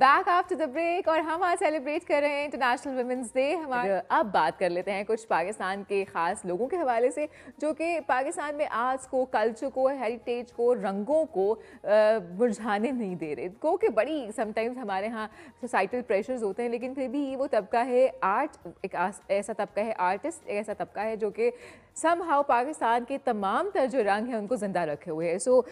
Back after the break और हम आज सेलिब्रेट कर रहे हैं इंटरनेशनल वुमेंस डे। हमारे अब बात कर लेते हैं कुछ पाकिस्तान के ख़ास लोगों के हवाले से जो कि पाकिस्तान में आर्ट्स को, कल्चर को, हेरिटेज को, रंगों को मुरझाने नहीं दे रहे। को कि बड़ी समटाइम्स हमारे यहाँ सोसाइटल प्रेशर्स होते हैं, लेकिन फिर भी वो तबका है आर्ट, एक ऐसा तबका है आर्टिस्ट, एक ऐसा तबका है जो कि समहाउ पाकिस्तान के तमाम तर जो रंग हैं उनको ज़िंदा रखे हुए हैं। सो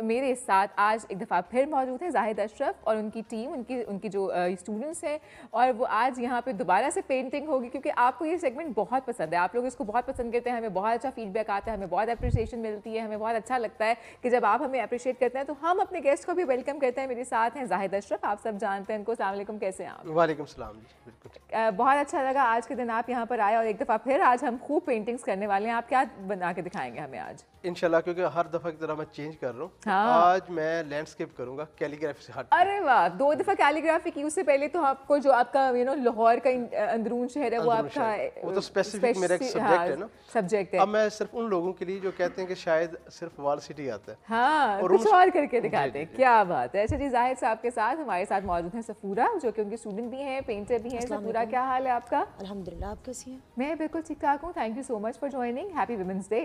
मेरे साथ आज एक दफ़ा फिर मौजूद है जाहिद अशरफ और उनकी टीम, उनकी जो स्टूडेंट्स हैं, और वो आज यहाँ पे दोबारा से पेंटिंग होगी क्योंकि आपको ये सेगमेंट बहुत पसंद है, आप लोग इसको बहुत पसंद करते हैं, हमें बहुत अच्छा फीडबैक आता है, हमें बहुत अप्रिसिएशन मिलती है, हमें बहुत अच्छा लगता है कि जब आप हमें अप्रिशिएट करते हैं। तो हम अपने गेस्ट को भी वेलकम करते हैं। मेरे साथ हैं जाहिद अशरफ, आप सब जानते हैं उनको। अस्सलाम वालेकुम, कैसे हैं आप? वालेकुम सलाम जी, बिल्कुल। बहुत अच्छा लगा आज के दिन आप यहाँ पर आए और एक दफ़ा फिर आज हम खूब पेंटिंग्स करने वाले हैं। आप क्या बना के दिखाएंगे हमें आज? इंशाल्लाह, क्योंकि हर दफ़ा की तरह मैं चेंज कर रहा हूँ। हाँ। आज मैं लैंडस्केप करूँगा कैलीग्राफी से हट। अरे वाह, 2 दफ़ा कैलीग्राफी की। उससे पहले तो आपको जो आपका लाहौर का अंदरून शहर है वो आपका वो तो स्पेसिफिक मेरा एक सब्जेक्ट है ना, सब्जेक्ट है। अब मैं सिर्फ उन लोगों के लिए जो कहते हैं कि शायद सिर्फ वॉल सिटी आता है, हाँ, और कुछ और करके दिखाते हैं। क्या बात है। अच्छा जी, जाहिद साहब के साथ हमारे साथ मौजूद हैं सफूरा, जो कि उनके स्टूडेंट भी हैं, पेंटर भी हैं। सफूरा, क्या हाल है आपका? अल्हम्दुलिल्लाह, आप कैसी हैं? मैं बिल्कुल ठीक ठाक हूँ। Thank you so much for joining. Happy women's day.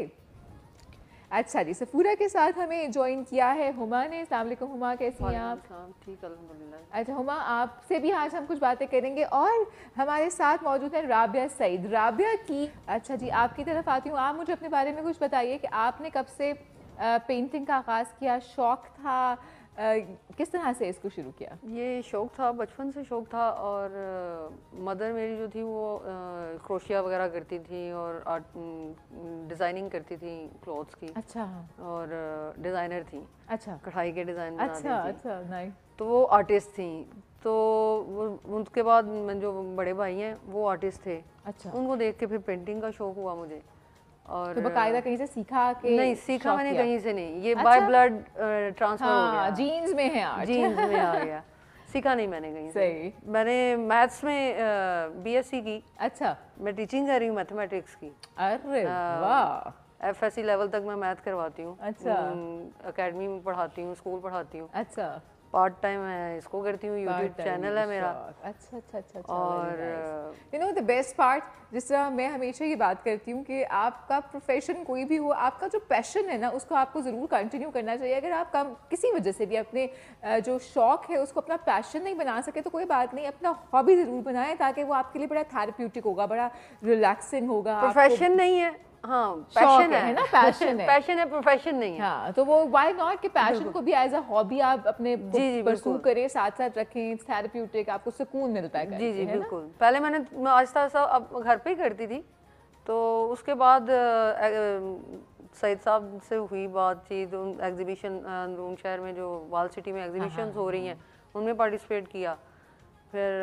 अच्छा जी, सफूरा के साथ हमें ज्वाइन किया है हुमा ने। अस्सलाम वालेकुम हुमा, कैसी हैं आप? ठीक, अल्हम्दुलिल्लाह। अच्छा हुमा, आपसे भी आज हम कुछ बातें करेंगे और हमारे साथ मौजूद है राबिया सईद। राबिया की, अच्छा जी आपकी तरफ आती हूँ। आप मुझे अपने बारे में कुछ बताइए कि आपने कब से पेंटिंग का आगाज़ किया, शौक़ था, किस तरह से इसको शुरू किया? ये शौक़ था, बचपन से शौक़ था, और मदर मेरी जो थी वो क्रोशिया वगैरह करती थी और आर्ट डिज़ाइनिंग करती थी क्लॉथ्स की। अच्छा। और डिज़ाइनर थी। अच्छा, कढ़ाई के डिज़ाइन बनाती अच्छा थी। अच्छा, नाइस। तो वो आर्टिस्ट थी। तो वो उसके बाद जो बड़े भाई हैं वो आर्टिस्ट थे। अच्छा, उनको देख के फिर पेंटिंग का शौक़ हुआ मुझे। और तो बाकायदा कहीं से सीखा कि? नहीं सीखा मैंने कहीं से नहीं, ये अच्छा? बाय ब्लड ट्रांसफर हो गया। जीन्स में है आर्ट। जीन्स में आ गया, सीखा नहीं मैंने कहीं से। सही। मैंने मैथ्स में बीएससी की। अच्छा, मैं टीचिंग कर रही हूँ मैथमेटिक्स की। अरे वाह। एफएससी लेवल तक मैं मैथ करवाती हूँ। अच्छा। एकेडमी में पढ़ाती हूँ, स्कूल पढ़ाती हूँ। अच्छा, पार्ट टाइम मैं इसको करती हूँ, यूट्यूब चैनल है मेरा। अच्छा अच्छा अच्छा। और you know the best part, जिस तरह मैं हमेशा ये बात करती हूँ कि आपका प्रोफेशन कोई भी हो, आपका जो पैशन है ना उसको आपको ज़रूर कंटिन्यू करना चाहिए। अगर आप किसी वजह से भी अपने जो शौक़ है उसको अपना पैशन नहीं बना सके तो कोई बात नहीं, अपना हॉबी ज़रूर बनाएं ताकि वो आपके लिए बड़ा थेरेप्यूटिक होगा, बड़ा रिलैक्सिंग होगा। प्रोफेशन नहीं है, हाँ पैशन है ना, पैशन है। पैशन है, प्रोफेशन नहीं है। हाँ, तो वो व्हाई नॉट कि पैशन को भी एज अ हॉबी आप अपने परसू करें, साथ साथ रखें, थेरेप्यूटिक, आपको सुकून मिलता है। जी जी बिल्कुल। पहले मैं आहिस्ता आहिस्ता अब घर पे ही करती थी, तो उसके बाद सईद साहब से हुई बातचीत, एग्जीबिशन अंदरून शहर में जो वाल सिटी में एग्जीबिशंस हो रही हैं उनमें पार्टिसिपेट किया। फिर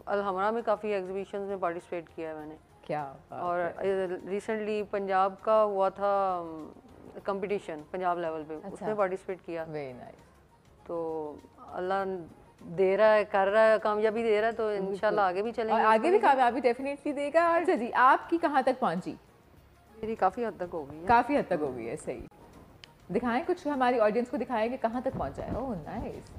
अलहमरा में काफ़ी एग्जीबिशंस में पार्टिसिपेट किया है मैंने। क्या और रिसेंटली पंजाब का हुआ था कंपटीशन पंजाब लेवल पे। अच्छा। उसमें पार्टिसिपेट किया। Very nice. तो अल्लाह दे रहा है, कर रहा है, कामयाबी दे रहा है, तो इंशाल्लाह आगे भी चलेंगे। और आगे भी कामयाबी डेफिनेटली देगा। अच्छा जी, आपकी कहाँ तक पहुँची? मेरी काफ़ी हद तक हो गई है। काफ़ी हद तक हो गई है, सही। दिखाएं कुछ, हमारी ऑडियंस को दिखाएं कि कहाँ तक पहुँचा है। ओह नाइस,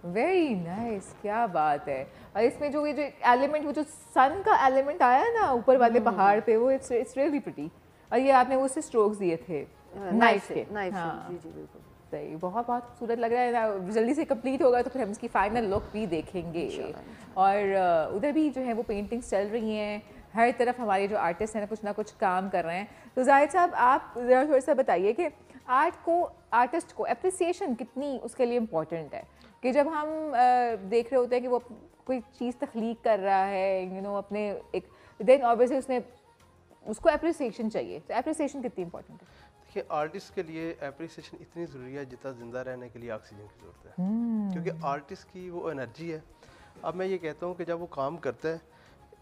वेरी नाइस, क्या बात है। और इसमें जो ये जो एलिमेंट, वो जो सन का एलिमेंट आया है ना ऊपर वाले पहाड़ पे, वो इट्स रियली प्रिटी। और ये आपने उससे स्ट्रोक्स दिए थे नाइफ के। हाँ जी जी बिल्कुल सही, बहुत बहुत खूबसूरत लग रहा है ना। जल्दी से कंप्लीट होगा तो फिर हम इसकी फाइनल लुक भी देखेंगे। और उधर भी जो है वो पेंटिंग्स चल रही हैं, हर तरफ हमारे जो आर्टिस्ट हैं ना कुछ काम कर रहे हैं। तो जाहिद साहब, आप थोड़ा सा बताइए कि आर्टिस्ट को एप्रिसिएशन कितनी उसके लिए इम्पोर्टेंट है कि जब हम देख रहे होते हैं कि वो कोई चीज़ तख्लीक कर रहा है, अपने एक, देन ऑब्वियसली उसको एप्रिसिएशन चाहिए। तो एप्रिसिएशन कितनी इंपॉर्टेंट है? देखिए, आर्टिस्ट के लिए एप्रिसिएशन इतनी ज़रूरी है जितना ज़िंदा रहने के लिए ऑक्सीजन की ज़रूरत है। क्योंकि आर्टिस्ट की वो एनर्जी है। अब मैं ये कहता हूँ कि जब वो काम करता है,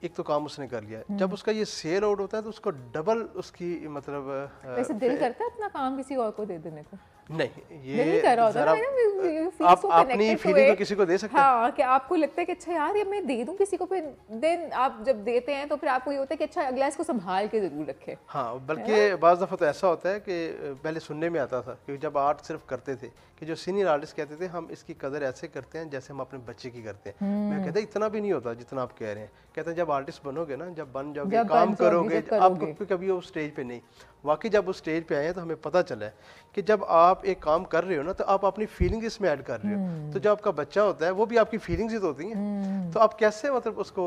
एक तो काम उसने कर लिया, जब उसका ये सेल आउट होता है तो उसको डबल उसकी मतलब वैसे दिल करता है अपना काम किसी और को दे देने को? नहीं, नहीं कर रहा होता ना, आप अपनी फीलिंग तो किसी को दे सकते हैं। हाँ, कि आपको लगता है कि अच्छा यार ये मैं दे दूं किसी को, फिर देन आप जब देते हैं तो फिर आपको ये होता है कि अच्छा अगला इसको संभाल के जरूर रखे। हाँ, बल्कि बाज़ दफ़ा तो ऐसा होता है कि पहले सुनने में आता था कि जब आर्ट सिर्फ करते थे कि जो सीनियर आर्टिस्ट कहते थे हम इसकी कदर ऐसे करते हैं जैसे हम अपने बच्चे की करते हैं। मैं कहता इतना भी नहीं होता जितना आप कह रहे हैं। कहते हैं जब आर्टिस्ट बनोगे ना, जब बन जाओगे, काम करोगे, आप कभी वो स्टेज पे नहीं, वाकई जब उस स्टेज पे आए हैं तो हमें पता चला है कि जब आप एक काम कर रहे हो ना तो आप अपनी फीलिंग इसमें ऐड कर रहे हो। तो जो आपका बच्चा होता है वो भी आपकी फीलिंग्स ही तो होती हैं। तो आप कैसे मतलब उसको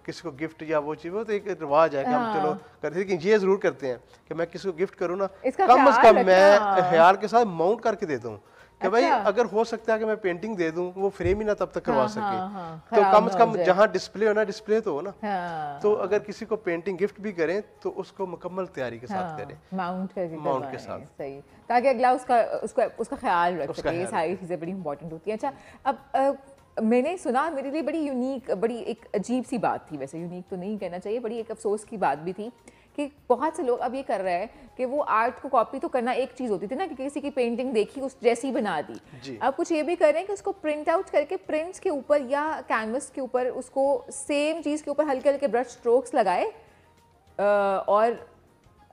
किसी को गिफ्ट या वो चीज़, वो तो एक रिवाज है कि हम चलो करते हैं, लेकिन ये ज़रूर करते हैं कि मैं किसी को गिफ्ट करूँ ना, कम से कम मैं ख्याल के साथ माउंट करके देता हूँ कि भाई अगर हो सकता है कि मैं पेंटिंग दे दूं, वो फ्रेम ही ना तब तक करवा सके, तो कम से कम जहाँ डिस्प्ले हो ना, डिस्प्ले तो हो ना। तो अगर किसी को पेंटिंग गिफ्ट भी करें तो उसको मुकम्मल तैयारी के साथ करें, माउंट के साथ, सही, ताकि अगला उसका ख्याल रख सके। ये सारी चीज़ें बड़ी इंपॉर्टेंट होती हैं। अच्छा, अब मैंने सुना, मेरे लिए बड़ी यूनिक, बड़ी एक अजीब सी बात थी, वैसे यूनिक तो नहीं कहना चाहिए, बड़ी एक अफसोस की बात भी थी कि बहुत से लोग अब ये कर रहे हैं कि वो आर्ट को कॉपी तो करना एक चीज़ होती थी ना, कि किसी की पेंटिंग देखी उस जैसी बना दी। अब कुछ ये भी कर रहे हैं कि उसको प्रिंट आउट करके प्रिंट्स के ऊपर या कैनवस के ऊपर उसको सेम चीज़ के ऊपर हल्के हल्के ब्रश स्ट्रोक्स लगाए और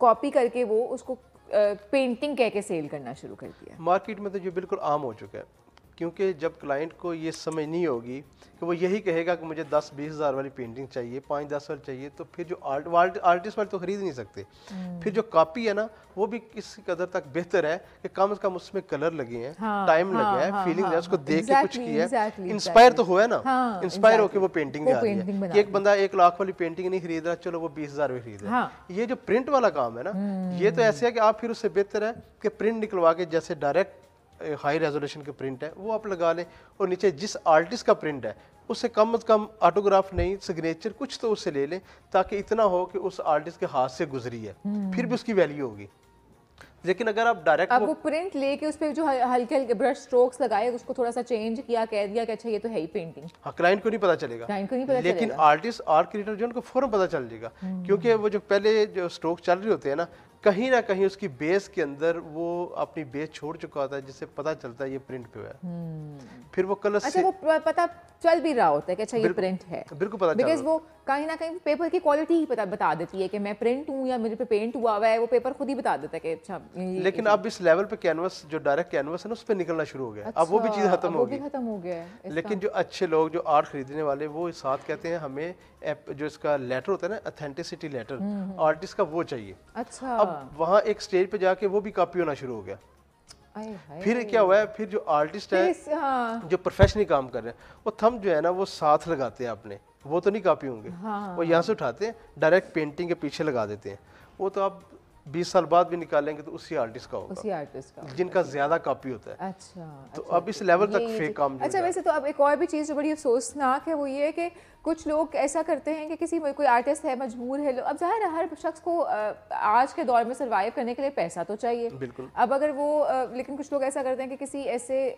कॉपी करके वो उसको पेंटिंग कह के सेल करना शुरू कर दिया। मार्केट में तो ये बिल्कुल आम हो चुका है, क्योंकि जब क्लाइंट को ये समझ नहीं होगी कि वो यही कहेगा कि मुझे 10-20 हज़ार वाली पेंटिंग चाहिए, 5-10 वाली चाहिए, तो फिर जो आर्टिस्ट वाले तो खरीद नहीं सकते। फिर जो कॉपी है ना, वो भी किसी कदर तक बेहतर है कि कम से कम उसमें कलर लगे हैं, टाइम लगा है, फीलिंग है, उसको देख के कुछ किया है, इंस्पायर तो हुआ है ना, इंस्पायर होकर वो पेंटिंग आ रही है। कि एक बंदा 1 लाख वाली पेंटिंग नहीं खरीद रहा, चलो वो 20 हज़ार में खरीद रहा है। ये जो प्रिंट वाला काम है ना, ये तो ऐसे है कि आप फिर उससे बेहतर है कि प्रिंट निकलवा के, जैसे डायरेक्ट हाई रेजोल्यूशन के प्रिंट है वो आप लगा लें, और नीचे जिस आर्टिस्ट का प्रिंट है उससे कम से कम ऑटोग्राफ नहीं, सिग्नेचर कुछ तो उससे ले लें, ताकि इतना हो कि उस आर्टिस्ट के हाथ से गुजरी है, फिर भी उसकी वैल्यू होगी। लेकिन अगर आप डायरेक्ट वो प्रिंट लेके उस पे जो हल्के हल्के ब्रश स्ट्रोक्स लगाए, उसको थोड़ा सा चेंज किया, कह दिया कि अच्छा ये तो है ही पेंटिंग, हाँ, क्लाइंट को नहीं पता चलेगा, क्लाइंट को नहीं पता लेकिन आर्टिस्ट, आर्ट क्रिएटर जो उनको फौरन पता चल जाएगा, क्योंकि वो जो पहले जो स्ट्रोक चल रहे होते हैं ना कहीं उसकी बेस के अंदर वो अपनी बेस छोड़ चुका होता है, जिससे पता चलता है ये प्रिंट पे है। फिर वो कलर अच्छा, वो पता चल भी रहा होता है कि अच्छा ये प्रिंट है, बिल्कुल पता, बिकॉज वो कहीं ना कहीं पेपर की क्वालिटी ही बता देती है कि मैं प्रिंट हूँ या मेरे पे पेंट हुआ है, वो पेपर खुद ही बता देता है कि अच्छा। लेकिन अब इस लेवल पे कैनवस, जो डायरेक्ट कैनवस है ना, उस पर निकलना शुरू हो गया। अब वो भी चीज़ खत्म हो गई। लेकिन जो अच्छे लोग, जो आर्ट खरीदने वाले, वो साथ कहते हैं हमें जो इसका लेटर होता है ना, ऑथेंटिसिटी लेटर आर्टिस्ट का, वो चाहिए। अच्छा, अब वहाँ एक स्टेज पे जाके वो भी कॉपी होना शुरू हो गया। फिर क्या हुआ है, फिर जो आर्टिस्ट है, जो प्रोफेशनली काम कर रहे हैं, वो थंब जो है ना वो साथ लगाते हैं अपने, वो तो नहीं कॉपी होंगे। वो यहाँ से उठाते हैं, डायरेक्ट पेंटिंग के पीछे लगा देते हैं। वो तो आप 20 साल बाद भी निकालेंगे तो उसी आर्टिस्ट का होगा, उसी आर्टिस्ट का, जिनका ज्यादा कॉपी होता है। अच्छा, तो अब इस लेवल तक फेक काम। अच्छा, वैसे तो अब एक और भी चीज़ जो बड़ी अफसोसनाक है वो ये है कि कुछ लोग ऐसा करते हैं कि किसी कोई आर्टिस्ट है, मजबूर है, अब ज़ाहिर है हर शख्स को आज के दौर में सर्वाइव करने के लिए पैसा तो चाहिए, बिल्कुल। अब अगर वो लेकिन कुछ लोग ऐसा करते हैं कि किसी ऐसे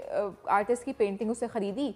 आर्टिस्ट की पेंटिंग उससे ख़रीदी,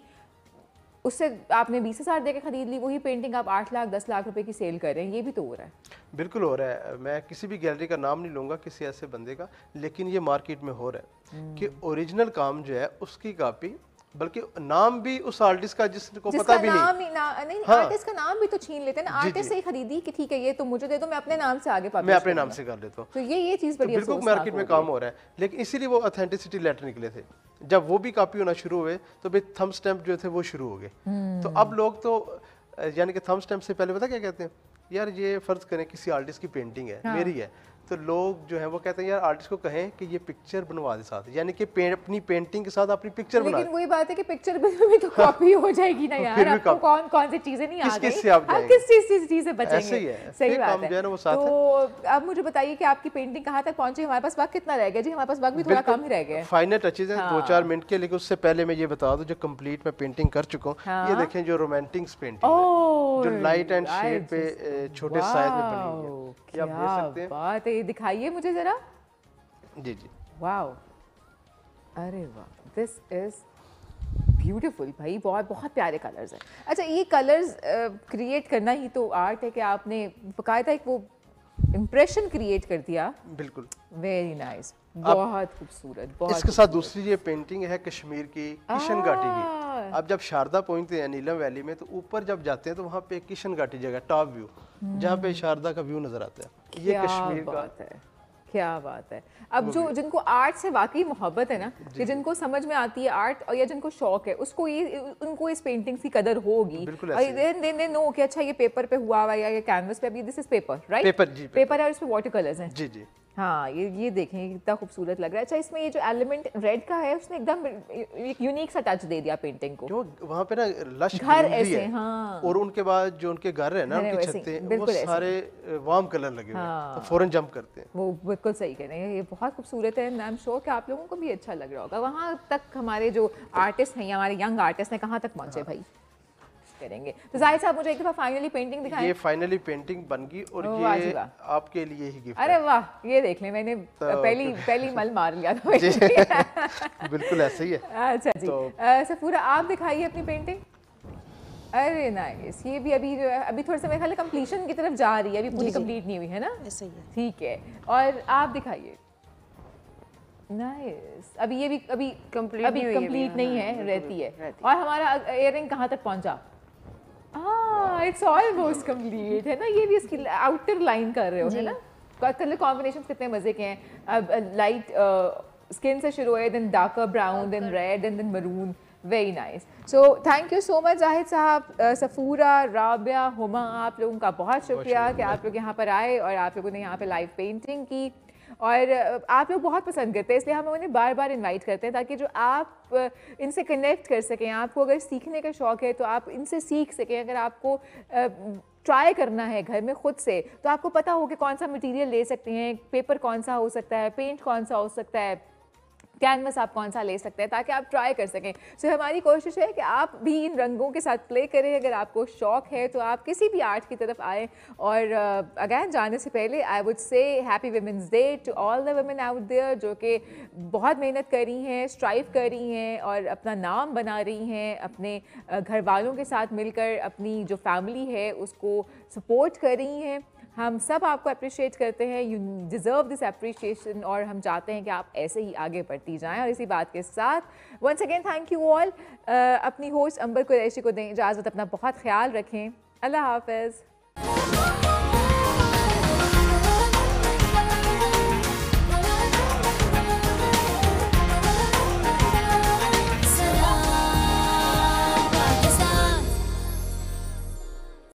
उससे आपने 20 हज़ार दे के खरीद ली, वही पेंटिंग आप 8 लाख 10 लाख रुपए की सेल कर रहे हैं, ये भी तो हो रहा है। बिल्कुल हो रहा है। मैं किसी भी गैलरी का नाम नहीं लूँगा, किसी ऐसे बंदे का, लेकिन ये मार्केट में हो रहा है कि ओरिजिनल काम जो है उसकी कॉपी, बल्कि नाम भी उस आर्टिस्ट का जिसको पता भी नहीं, हाँ, आर्टिस्ट का नाम भी तो छीन लेते हैं ना। आर्टिस्ट से ही खरीदी कि ठीक है ये तो मुझे दे दो, मैं अपने नाम से आगे मैं अपने नाम से कर लेता हूँ। तो ये चीज़ बड़ी बिल्कुल मार्केट में काम हो रहा है। लेकिन इसीलिए वो ऑथेंटिसिटी लेटर निकले थे, जब वो भी कॉपी होना शुरू हुए तो भाई थंब स्टैम्प जो थे वो शुरू हो गए। तो अब लोग तो यानी कि थंब स्टैम्प से पहले पता क्या कहते हैं, यार ये फर्ज करें किसी आर्टिस्ट की पेंटिंग है, मेरी है, तो लोग जो है वो कहते हैं यार आर्टिस्ट को कहें कि ये पिक्चर बनवा दे साथ, यानी कि अपनी पेंटिंग के साथ अपनी पिक्चर बना। लेकिन वही बात है कि पिक्चर भी तो कॉपी हो जाएगी ना यार, आपको कौन सी चीजें नहीं आ गई, आप किस चीज से बचेंगे। सही बात है। तो अब मुझे बताइए कि आपकी पेंटिंग कहाँ तक पहुंची, हमारे पास वक्त कितना रह गया जी? हमारे पास वक्त भी थोड़ा कम ही रह गया है। फाइनल टचेज हैं 2-4 मिनट के, लेकिन उससे पहले मैं ये बता दूं जो कंप्लीट मैं पेंटिंग कर चुका हूँ, ये देखें जो रोमांटिक पेंटिंग है, जो लाइट एंड शेड पे छोटे साइज में बनी हुई है, क्या आप देख सकते हैं? बात है, दिखाइए मुझे जरा। जी जी, वाओ, अरे वाह, दिस इज ब्यूटीफुल भाई, बहुत बहुत प्यारे कलर्स हैं। अच्छा, ये कलर्स क्रिएट करना ही तो आर्ट है कि आपने बाकायदा एक वो इम्प्रेशन क्रिएट कर दिया। बिल्कुल, वेरी नाइस, बहुत खूबसूरत, बहुत इसके साथ दूसरी ये पेंटिंग है कश्मीर की किशन घाटी की। अब जब शारदा पहुंचते हैं नीलम वैली में, तो ऊपर जब जाते हैं तो वहाँ पे किशन घाटी जगह टॉप व्यू, जहाँ पे शारदा का व्यू नजर आता है। ये कश्मीर का है, क्या बात है। अब जो जिनको आर्ट से वाकई मोहब्बत है ना, कि जिनको समझ में आती है आर्ट, और या जिनको शौक है, उसको ये उनको इस पेंटिंग्स की कदर होगी। बिल्कुल और दे नो कि अच्छा ये पेपर पे हुआ हुआ है या ये कैनवस पे, अभी this is paper, right? Paper, जी पेपर है और इसमें वाटर कलर्स हैं। जी जी। हाँ, ये देखें कितना खूबसूरत लग रहा है। अच्छा, इसमें ये जो एलिमेंट रेड का है, उसने एकदम एक यूनिक सा टच दे दिया पेंटिंग को। क्यों वहाँ पे ना लश घर ग्रीनरी ऐसे, है, हाँ। और उनके बाद जो उनके घर है ना, उनकी छतें, वो सारे वार्म कलर लगे हुए हैं, तो फौरन जंप करते हैं। वो बिल्कुल सही कह रहे हैं, ये बहुत खूबसूरत है। आई एम श्योर कि आप लोगों को भी अच्छा लग रहा होगा। वहाँ तक हमारे जो आर्टिस्ट हैं, हमारे यंग आर्टिस्ट हैं, कहाँ तक पहुँचे भाई, करेंगे। तो जाहिर साहब मुझे एक दफा फाइनली पेंटिंग दिखाएं। ये फाइनली पेंटिंग बन गई, और ये आपके लिए ही गिफ्ट। अरे वाह, ये देख लें, मैंने पहली मल मार लिया था। बिल्कुल ऐसे ही है। अच्छा जी, सफूरा आप दिखाइए अपनी पेंटिंग। अरे नाइस, ये भी अभी जो है, अभी थोड़ा सा मेरे ख्याल कंप्लीशन की तरफ जा रही है, अभी पूरी कंप्लीट नहीं हुई है ना? ऐसा ही है। ठीक है, और आप दिखाइए। नाइस, अभी ये भी अभी कंप्लीट नहीं है, रहती है। और हमारा इयररिंग कहाँ तक पहुंचा? इट्स ऑलमोस्ट कंप्लीट है ना। ये भी इसकी आउटर लाइन कर रहे हो, है ना? कलर कॉम्बिनेशंस कितने मजे के हैं। अब लाइट स्किन से शुरू है, then darker brown, then red, and then maroon. Very nice. So thank you so much Zahid साहब, सफूरा, राबिया, हुमा, आप लोगों का बहुत शुक्रिया कि आप लोग यहाँ पर आए और आप लोगों ने यहाँ पे लाइव पेंटिंग की। और आप लोग बहुत पसंद करते हैं, इसलिए हम उन्हें बार बार इनवाइट करते हैं, ताकि जो आप इनसे कनेक्ट कर सकें। आपको अगर सीखने का शौक़ है तो आप इनसे सीख सकें। अगर आपको ट्राई करना है घर में ख़ुद से, तो आपको पता हो कि कौन सा मटेरियल ले सकते हैं, पेपर कौन सा हो सकता है, पेंट कौन सा हो सकता है, कैनवस आप कौन सा ले सकते हैं, ताकि आप ट्राई कर सकें। सो हमारी कोशिश है कि आप भी इन रंगों के साथ प्ले करें। अगर आपको शौक़ है तो आप किसी भी आर्ट की तरफ आएँ। और अगैन जाने से पहले I would say happy women's day to all the women out there, जो कि बहुत मेहनत कर रही हैं, स्ट्राइव कर रही हैं और अपना नाम बना रही हैं, अपने घर वालों के साथ मिलकर अपनी जो फैमिली है उसको सपोर्ट कर रही हैं। हम सब आपको अप्रिशिएट करते हैं, यू डिज़र्व दिस अप्रिशिएशन, और हम चाहते हैं कि आप ऐसे ही आगे बढ़ती जाएं। और इसी बात के साथ once again thank you all. अपनी होस्ट अंबर कुरैशी को दें इजाज़त, अपना बहुत ख्याल रखें। अल्लाह हाफ़िज़।